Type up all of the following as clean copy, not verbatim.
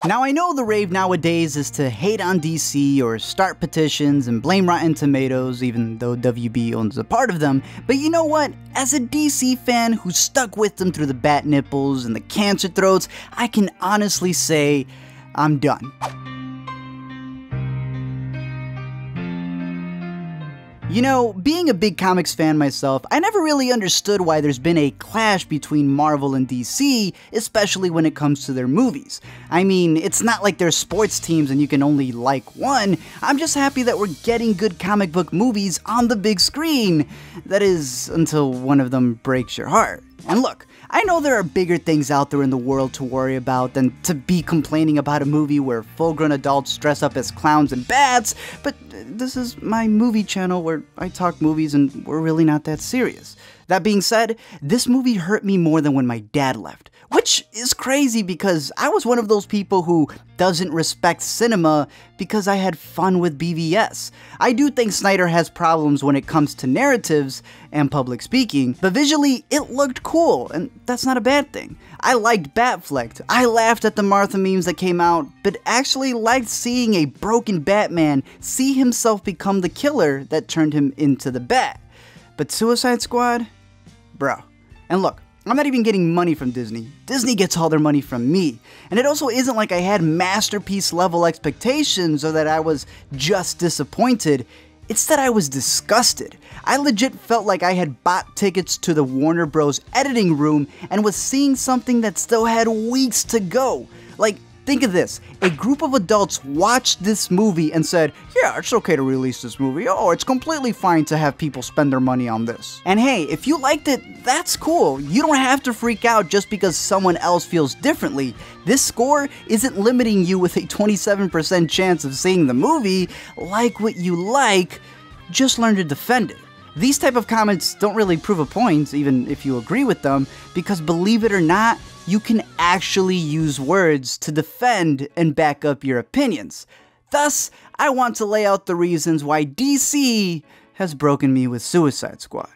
Now I know the rave nowadays is to hate on DC or start petitions and blame Rotten Tomatoes, even though WB owns a part of them, but you know what? As a DC fan who stuck with them through the bat nipples and the cancer throats, I can honestly say I'm done. You know, being a big comics fan myself, I never really understood why there's been a clash between Marvel and DC, especially when it comes to their movies. I mean, it's not like they're sports teams and you can only like one. I'm just happy that we're getting good comic book movies on the big screen. That is, until one of them breaks your heart. And look, I know there are bigger things out there in the world to worry about than to be complaining about a movie where full-grown adults dress up as clowns and bats, but this is my movie channel where I talk movies and we're really not that serious. That being said, this movie hurt me more than when my dad left, which is crazy because I was one of those people who doesn't respect cinema because I had fun with BVS. I do think Snyder has problems when it comes to narratives and public speaking, but visually it looked cool, and that's not a bad thing. I liked Batfleck, I laughed at the Martha memes that came out, but actually liked seeing a broken Batman see himself become the killer that turned him into the Bat. But Suicide Squad? Bro. And look, I'm not even getting money from Disney. Disney gets all their money from me. And it also isn't like I had masterpiece level expectations or that I was just disappointed. It's that I was disgusted. I legit felt like I had bought tickets to the Warner Bros. Editing room and was seeing something that still had weeks to go. Like, think of this, a group of adults watched this movie and said, yeah, it's okay to release this movie, oh, it's completely fine to have people spend their money on this. And hey, if you liked it, that's cool. You don't have to freak out just because someone else feels differently. This score isn't limiting you with a 27% chance of seeing the movie. Like what you like, just learn to defend it. These type of comments don't really prove a point, even if you agree with them, because believe it or not, you can actually use words to defend and back up your opinions. Thus, I want to lay out the reasons why DC has broken me with Suicide Squad.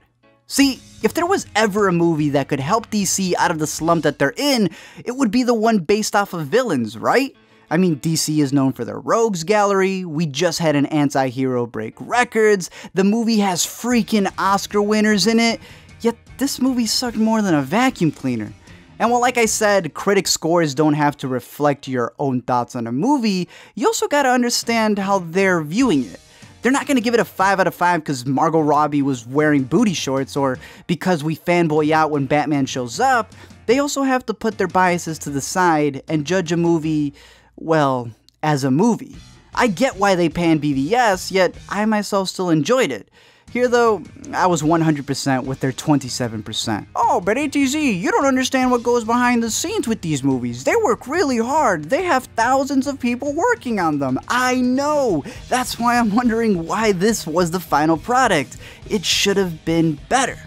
See, if there was ever a movie that could help DC out of the slump that they're in, it would be the one based off of villains, right? I mean, DC is known for their rogues gallery, we just had an anti-hero break records, the movie has freaking Oscar winners in it, yet this movie sucked more than a vacuum cleaner. And while, like I said, critic scores don't have to reflect your own thoughts on a movie, you also gotta understand how they're viewing it. They're not gonna give it a 5 out of 5 because Margot Robbie was wearing booty shorts or because we fanboy out when Batman shows up. They also have to put their biases to the side and judge a movie, well, as a movie. I get why they panned BVS, yet I myself still enjoyed it. Here though, I was 100% with their 27%. Oh, but AtZ, you don't understand what goes behind the scenes with these movies. They work really hard. They have thousands of people working on them. I know. That's why I'm wondering why this was the final product. It should have been better.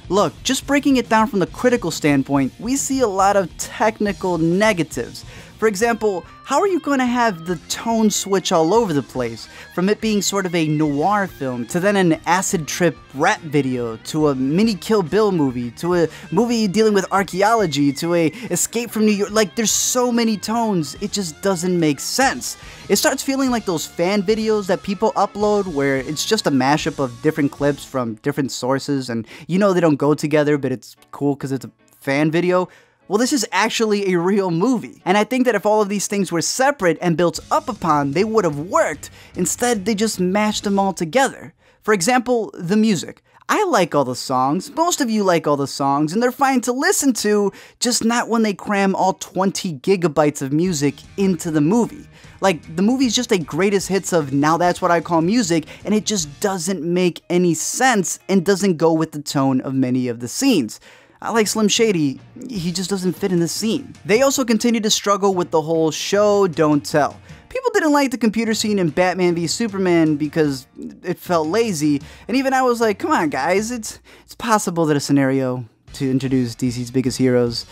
Look, just breaking it down from the critical standpoint, we see a lot of technical negatives. For example, how are you going to have the tone switch all over the place? From it being sort of a noir film, to then an acid trip rap video, to a mini Kill Bill movie, to a movie dealing with archaeology, to a Escape from New York. Like, there's so many tones, it just doesn't make sense. It starts feeling like those fan videos that people upload where it's just a mashup of different clips from different sources, and you know they don't go together, but it's cool because it's a fan video. Well, this is actually a real movie. And I think that if all of these things were separate and built up upon, they would have worked. Instead, they just mashed them all together. For example, the music. I like all the songs, most of you like all the songs, and they're fine to listen to, just not when they cram all 20 gigabytes of music into the movie. Like, the movie's just a greatest hits of now that's what I call music, and it just doesn't make any sense and doesn't go with the tone of many of the scenes. I like Slim Shady, he just doesn't fit in this scene. They also continue to struggle with the whole show, don't tell. People didn't like the computer scene in Batman v Superman because it felt lazy, and even I was like, come on guys, it's possible that a scenario to introduce DC's biggest heroes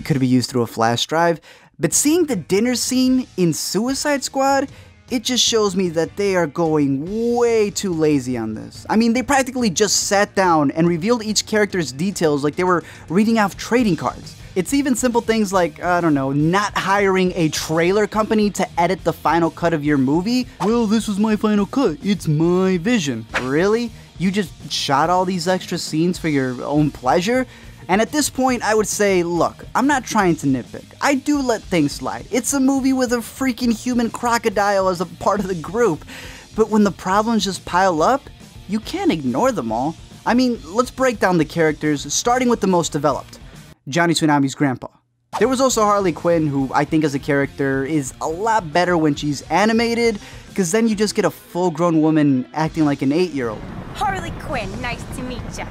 could be used through a flash drive, but seeing the dinner scene in Suicide Squad, it just shows me that they are going way too lazy on this. I mean, they practically just sat down and revealed each character's details like they were reading off trading cards. It's even simple things like, I don't know, not hiring a trailer company to edit the final cut of your movie. Well, this was my final cut. It's my vision. Really? You just shot all these extra scenes for your own pleasure? And at this point, I would say, look, I'm not trying to nitpick. I do let things slide. It's a movie with a freaking human crocodile as a part of the group. But when the problems just pile up, you can't ignore them all. I mean, let's break down the characters, starting with the most developed, Johnny Tsunami's grandpa. There was also Harley Quinn, who I think as a character is a lot better when she's animated, because then you just get a full-grown woman acting like an 8-year-old. Harley Quinn, nice to meet ya.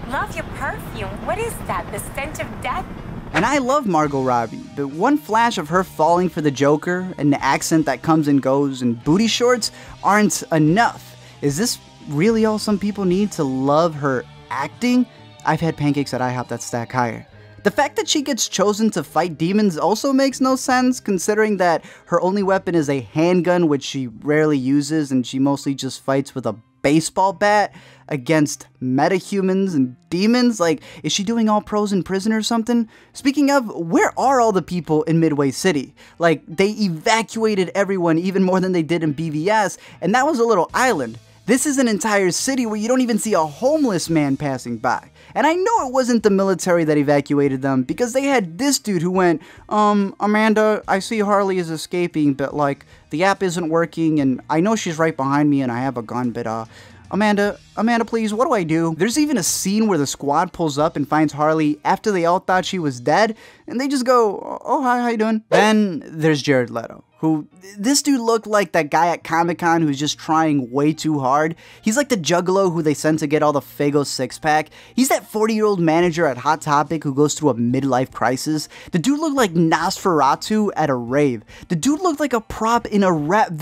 Love your perfume. What is that? The scent of death? And I love Margot Robbie, but one flash of her falling for the Joker and the accent that comes and goes and booty shorts aren't enough. Is this really all some people need to love her acting? I've had pancakes at IHOP that stack higher. The fact that she gets chosen to fight demons also makes no sense, considering that her only weapon is a handgun, which she rarely uses, and she mostly just fights with a baseball bat against metahumans and demons. Like, is she doing all pros in prison or something? Speaking of, where are all the people in Midway City? Like, they evacuated everyone even more than they did in BVS, and that was a little island. This is an entire city where you don't even see a homeless man passing by. And I know it wasn't the military that evacuated them, because they had this dude who went, Amanda, I see Harley is escaping, but like, the app isn't working, and I know she's right behind me and I have a gun, but Amanda, please, what do I do? There's even a scene where the squad pulls up and finds Harley after they all thought she was dead, and they just go, oh, hi, how you doing? Then there's Jared Leto, who, this dude looked like that guy at Comic-Con who's just trying way too hard. He's like the juggalo who they sent to get all the Fago six-pack. He's that 40-year-old manager at Hot Topic who goes through a midlife crisis. The dude looked like Nosferatu at a rave. The dude looked like a prop in a rap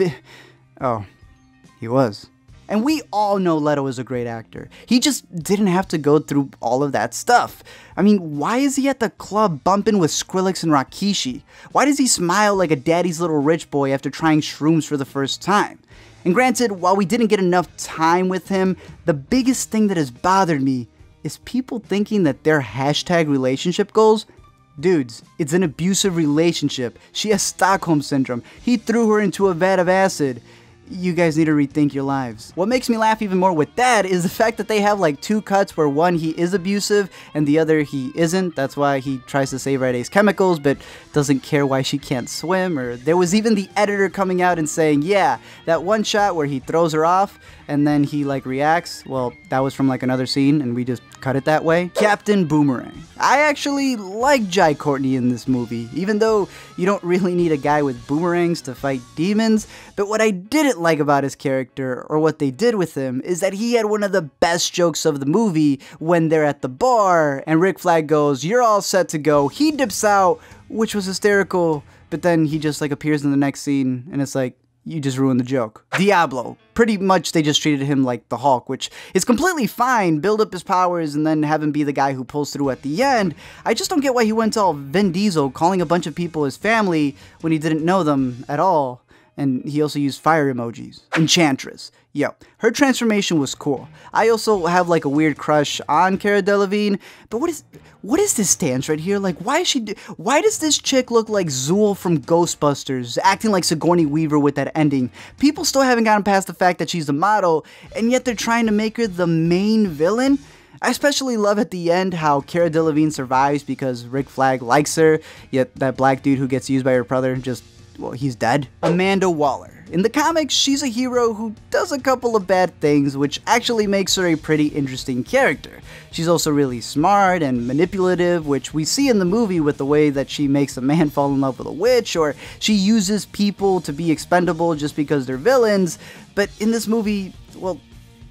Oh, he was. And we all know Leto is a great actor. He just didn't have to go through all of that stuff. I mean, why is he at the club bumping with Skrillex and Rakishi? Why does he smile like a daddy's little rich boy after trying shrooms for the first time? And granted, while we didn't get enough time with him, the biggest thing that has bothered me is people thinking that they're hashtag relationship goals. Dudes, it's an abusive relationship. She has Stockholm Syndrome. He threw her into a vat of acid. You guys need to rethink your lives. What makes me laugh even more with that is the fact that they have like two cuts where one he is abusive and the other he isn't. That's why he tries to save Red Ace Chemicals but doesn't care why she can't swim. Or there was even the editor coming out and saying, yeah, that one shot where he throws her off and then he like reacts, well, that was from like another scene and we just cut it that way. Captain Boomerang. I actually like Jai Courtney in this movie, even though you don't really need a guy with boomerangs to fight demons. But what I didn't like about his character, or what they did with him, is that he had one of the best jokes of the movie when they're at the bar and Rick Flag goes, you're all set to go. He dips out, which was hysterical, but then he just like appears in the next scene and it's like, you just ruined the joke. Diablo. Pretty much they just treated him like the Hulk, which is completely fine. Build up his powers and then have him be the guy who pulls through at the end. I just don't get why he went all Vin Diesel, calling a bunch of people his family when he didn't know them at all. And he also used fire emojis. Enchantress. Yo, her transformation was cool. I also have like a weird crush on Cara Delevingne, but what is this stance right here? Like, why does this chick look like Zool from Ghostbusters, acting like Sigourney Weaver with that ending? People still haven't gotten past the fact that she's a model, and yet they're trying to make her the main villain? I especially love at the end how Cara Delevingne survives because Rick Flag likes her, yet that black dude who gets used by her brother just, well, he's dead. Amanda Waller. In the comics, she's a hero who does a couple of bad things, which actually makes her a pretty interesting character. She's also really smart and manipulative, which we see in the movie with the way that she makes a man fall in love with a witch, or she uses people to be expendable just because they're villains. But in this movie, well,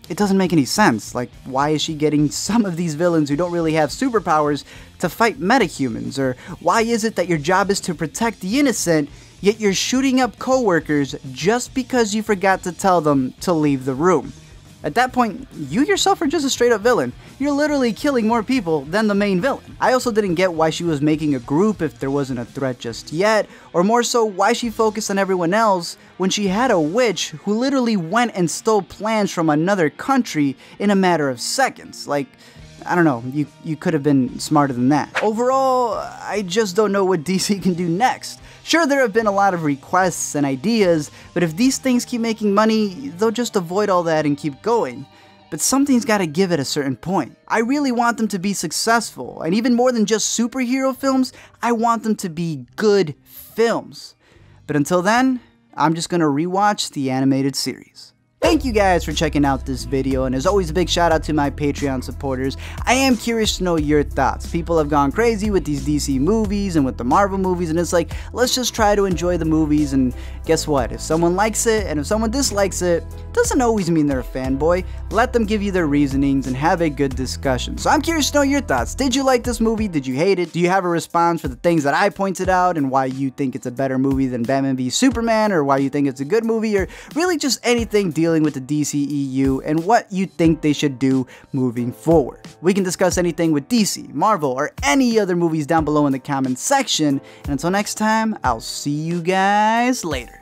it doesn't make any sense. Like, why is she getting some of these villains who don't really have superpowers to fight metahumans? Or why is it that your job is to protect the innocent, yet you're shooting up coworkers just because you forgot to tell them to leave the room? At that point, you yourself are just a straight up villain. You're literally killing more people than the main villain. I also didn't get why she was making a group if there wasn't a threat just yet, or more so why she focused on everyone else when she had a witch who literally went and stole plans from another country in a matter of seconds. Like, I don't know, you could have been smarter than that. Overall, I just don't know what DC can do next. Sure, there have been a lot of requests and ideas, but if these things keep making money, they'll just avoid all that and keep going. But something's gotta give at a certain point. I really want them to be successful, and even more than just superhero films, I want them to be good films. But until then, I'm just gonna rewatch the animated series. Thank you guys for checking out this video, and as always, a big shout out to my Patreon supporters. I am curious to know your thoughts. People have gone crazy with these DC movies and with the Marvel movies, and it's like, let's just try to enjoy the movies, and guess what? If someone likes it and if someone dislikes it, doesn't always mean they're a fanboy. Let them give you their reasonings and have a good discussion. So I'm curious to know your thoughts. Did you like this movie? Did you hate it? Do you have a response for the things that I pointed out and why you think it's a better movie than Batman v Superman, or why you think it's a good movie, or really just anything dealing with the DCEU and what you think they should do moving forward? We can discuss anything with DC, Marvel, or any other movies down below in the comments section. And until next time, I'll see you guys later.